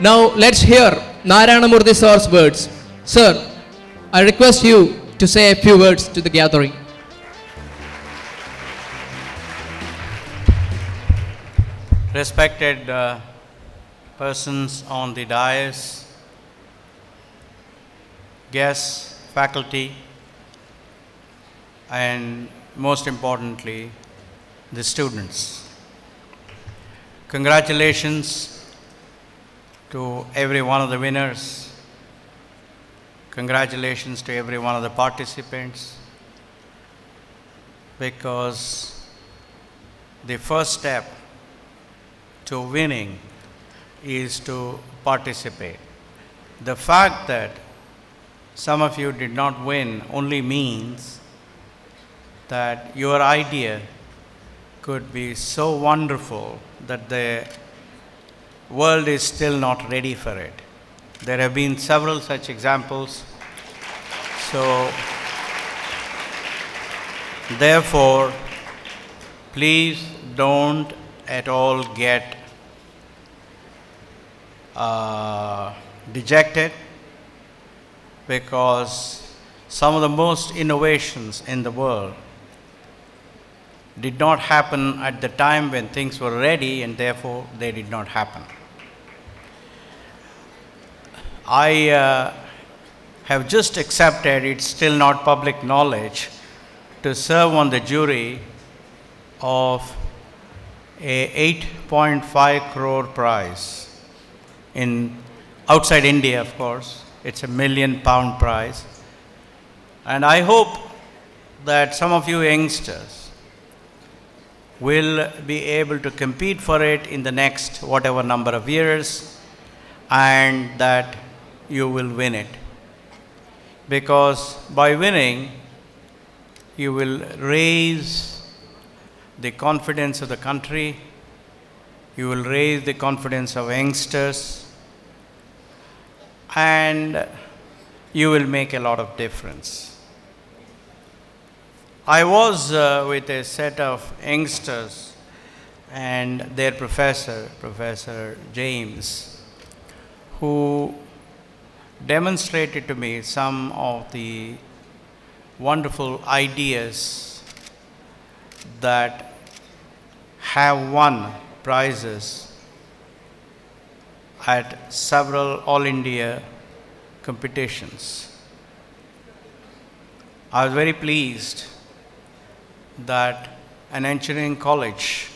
Now let's hear Narayana Murthy sir's words. Sir, I request you to say a few words to the gathering. Respected persons on the dais, guests, faculty, and most importantly, the students. Congratulations to every one of the winners. Congratulations to every one of the participants, because the first step to winning is to participate. The fact that some of you did not win only means that your idea could be so wonderful that the world is still not ready for it. There have been several such examples. So, therefore, please don't at all get dejected, because some of the most innovations in the world did not happen at the time when things were ready, and therefore they did not happen. I have just accepted, it's still not public knowledge, to serve on the jury of a 8.5 crore prize in outside India, of course. It's a £1 million prize. And I hope that some of you youngsters will be able to compete for it in the next whatever number of years, and that you will win it. Because by winning, you will raise the confidence of the country, you will raise the confidence of youngsters, and you will make a lot of difference. I was with a set of youngsters and their professor, Professor James, who demonstrated to me some of the wonderful ideas that have won prizes at several All India competitions. I was very pleased that an engineering college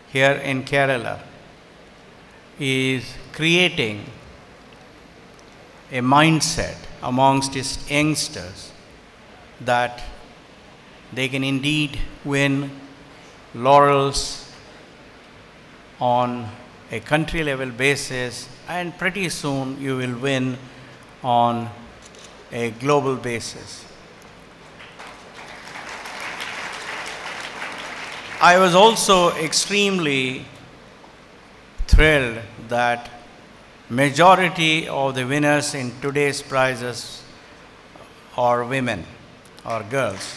here in Kerala is creating a mindset amongst its youngsters that they can indeed win laurels on a country level basis, and pretty soon you will win on a global basis. I was also extremely thrilled that majority of the winners in today's prizes are women or girls.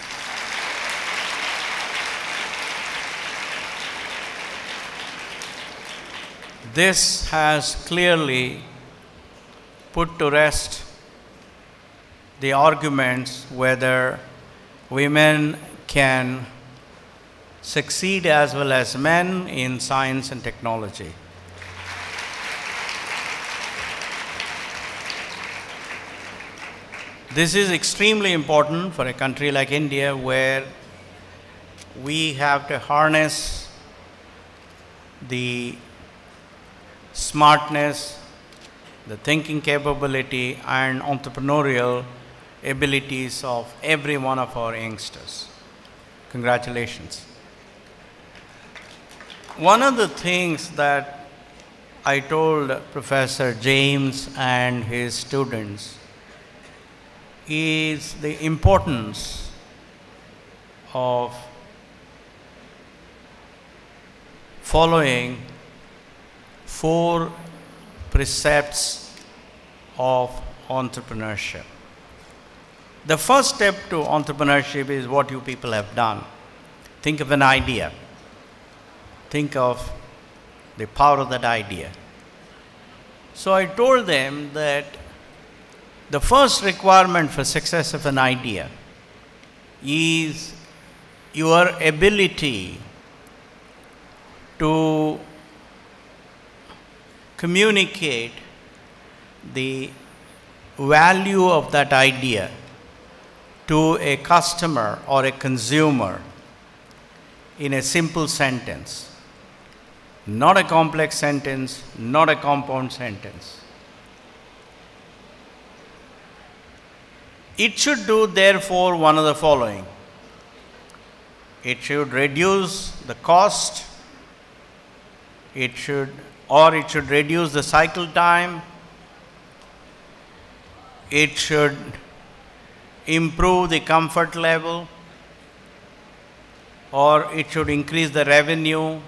This has clearly put to rest the arguments whether women can succeed as well as men in science and technology. This is extremely important for a country like India, where we have to harness the smartness, the thinking capability, and entrepreneurial abilities of every one of our youngsters. Congratulations. One of the things that I told Professor James and his students is the importance of following 4 precepts of entrepreneurship. The first step to entrepreneurship is what you people have done. Think of an idea. Think of the power of that idea. So I told them that the first requirement for success of an idea is your ability to communicate the value of that idea to a customer or a consumer in a simple sentence. Not a complex sentence, not a compound sentence. It should do, therefore, one of the following. It should reduce the cost, it should reduce the cycle time, it should improve the comfort level, or it should increase the revenue,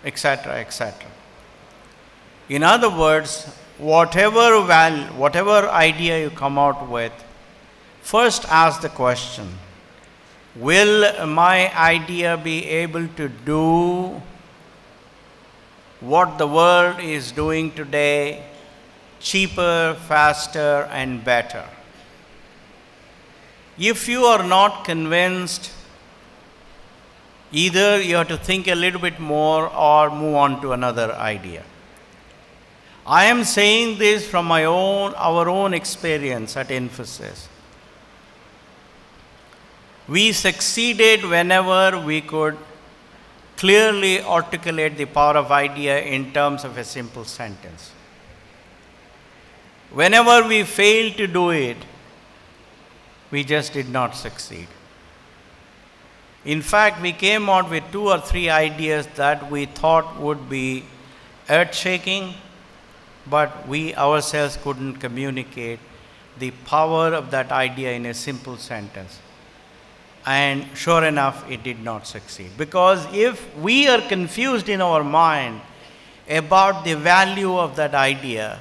etc., etc. In other words, whatever idea you come out with, first ask the question, will my idea be able to do what the world is doing today, cheaper, faster, and better? If you are not convinced, either you have to think a little bit more or move on to another idea. I am saying this from our own experience at Infosys. We succeeded whenever we could clearly articulate the power of idea in terms of a simple sentence. Whenever we failed to do it, we just did not succeed. In fact, we came out with 2 or 3 ideas that we thought would be earth-shaking, but we ourselves couldn't communicate the power of that idea in a simple sentence. And sure enough, it did not succeed. Because if we are confused in our mind about the value of that idea,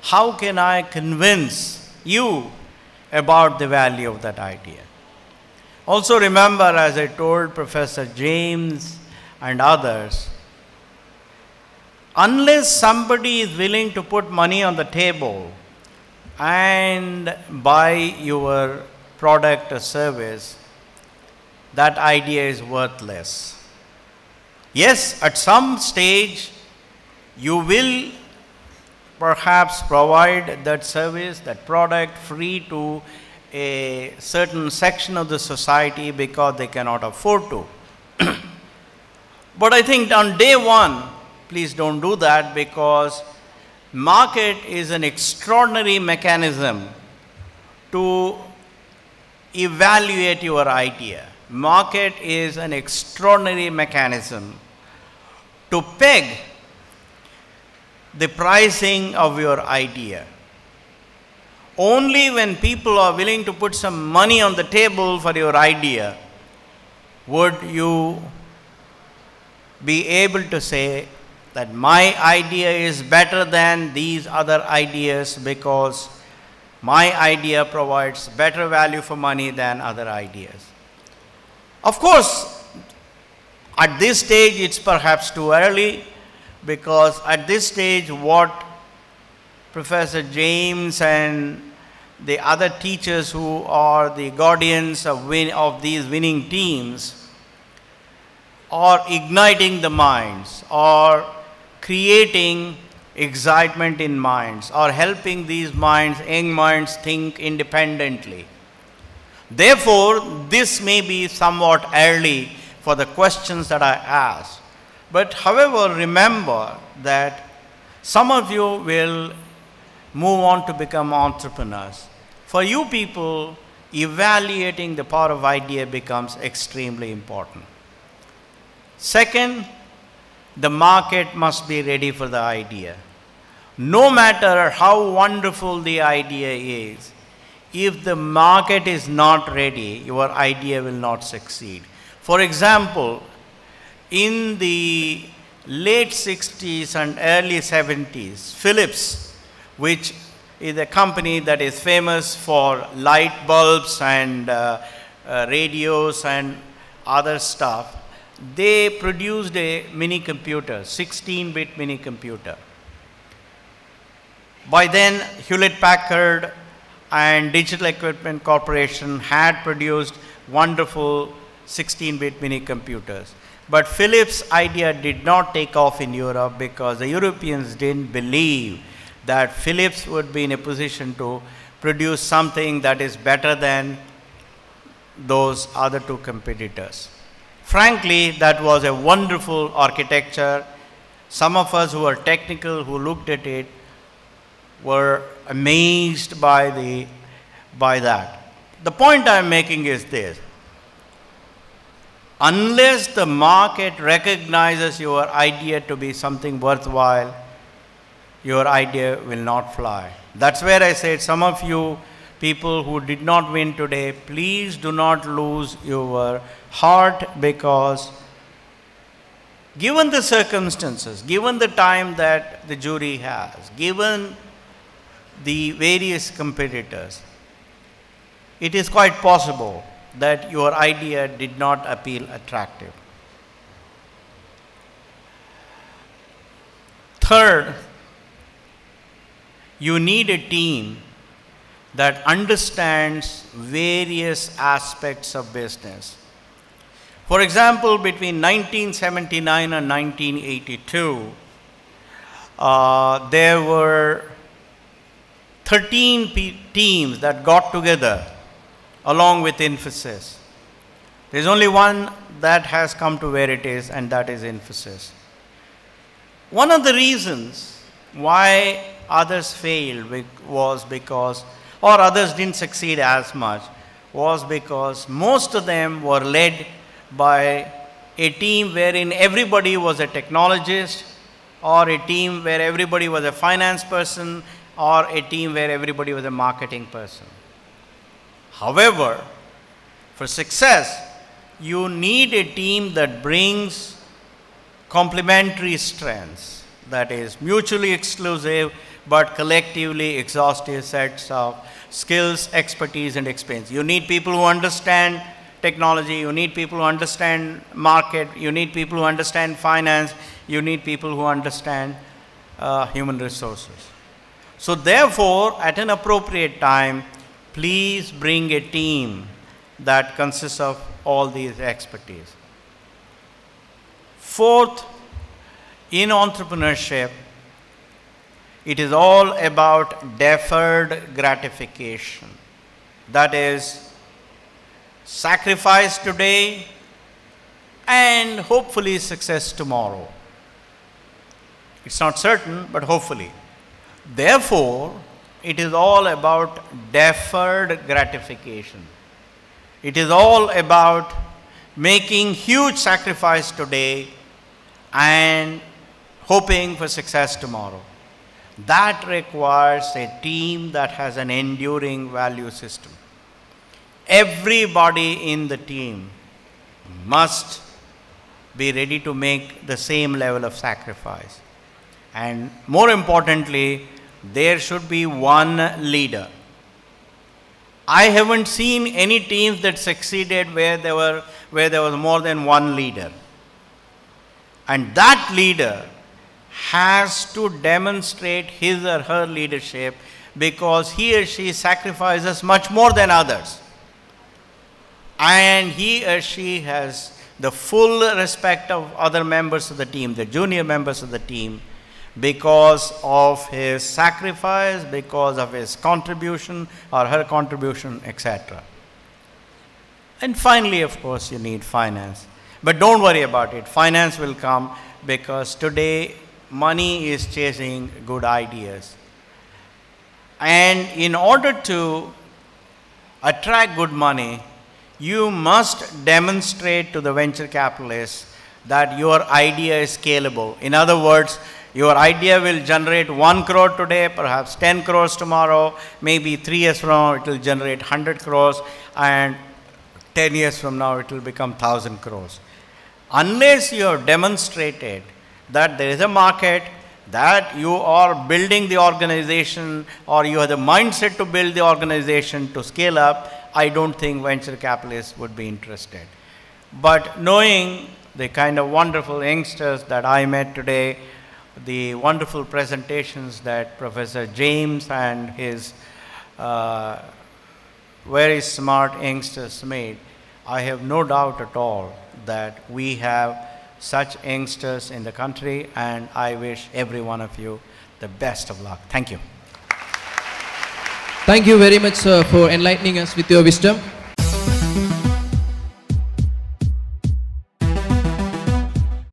how can I convince you about the value of that idea? Also remember, as I told Professor James and others, unless somebody is willing to put money on the table and buy your product or service, that idea is worthless. Yes, at some stage, you will perhaps provide that service, that product free to a certain section of the society because they cannot afford to. But I think on day one, please don't do that, because market is an extraordinary mechanism to evaluate your idea. Market is an extraordinary mechanism to peg the pricing of your idea. Only when people are willing to put some money on the table for your idea would you be able to say that my idea is better than these other ideas because my idea provides better value for money than other ideas. Of course, at this stage it's perhaps too early, because at this stage what Professor James and the other teachers who are the guardians of these winning teams are igniting the minds, or creating excitement in minds, or helping these minds, young minds, think independently. Therefore, this may be somewhat early for the questions that I asked. But however, remember that some of you will move on to become entrepreneurs. For you people, evaluating the power of idea becomes extremely important. Second, the market must be ready for the idea. No matter how wonderful the idea is, if the market is not ready, your idea will not succeed. For example, in the late 60s and early 70s, Philips, which is a company that is famous for light bulbs and radios and other stuff, they produced a mini computer, 16-bit mini computer. By then, Hewlett-Packard and Digital Equipment Corporation had produced wonderful 16-bit mini computers. But Philips' idea did not take off in Europe because the Europeans didn't believe that Philips would be in a position to produce something that is better than those other two competitors. Frankly, that was a wonderful architecture. Some of us who are technical, who looked at it, were amazed by that. The point I'm making is this: unless the market recognizes your idea to be something worthwhile, your idea will not fly. That's where I said, some of you people who did not win today, please do not lose your heart, because given the circumstances, given the time that the jury has, given the various competitors, it is quite possible that your idea did not appeal attractive. Third, you need a team that understands various aspects of business. For example, between 1979 and 1982, there were 13 teams that got together along with Infosys. There's only one that has come to where it is, and that is Infosys. One of the reasons why others failed was because, or others didn't succeed as much, was because most of them were led by a team wherein everybody was a technologist, or a team where everybody was a finance person, or a team where everybody was a marketing person. However, for success, you need a team that brings complementary strengths, that is mutually exclusive but collectively exhaustive sets of skills, expertise, and experience. You need people who understand technology, you need people who understand market, you need people who understand finance, you need people who understand human resources. So therefore, at an appropriate time, please bring a team that consists of all these expertise. Fourth, in entrepreneurship, it is all about deferred gratification. That is, sacrifice today and hopefully success tomorrow. It's not certain, but hopefully. Therefore, it is all about deferred gratification. It is all about making huge sacrifice today and hoping for success tomorrow. That requires a team that has an enduring value system. Everybody in the team must be ready to make the same level of sacrifice. And more importantly, there should be one leader. I haven't seen any teams that succeeded where there was more than one leader. And that leader has to demonstrate his or her leadership, because he or she sacrifices much more than others. And he or she has the full respect of other members of the team, the junior members of the team, because of his sacrifice, because of his contribution or her contribution, etc. And finally, of course, you need finance. But don't worry about it. Finance will come, because today money is chasing good ideas. And in order to attract good money, you must demonstrate to the venture capitalists that your idea is scalable. In other words, your idea will generate 1 crore today, perhaps 10 crores tomorrow, maybe 3 years from now it will generate 100 crores, and 10 years from now it will become 1,000 crores. Unless you have demonstrated that there is a market, that you are building the organization, or you have the mindset to build the organization to scale up, I don't think venture capitalists would be interested. But knowing the kind of wonderful youngsters that I met today, the wonderful presentations that Professor James and his very smart youngsters made, I have no doubt at all that we have such youngsters in the country, and I wish every one of you the best of luck. Thank you. Thank you very much, sir, for enlightening us with your wisdom.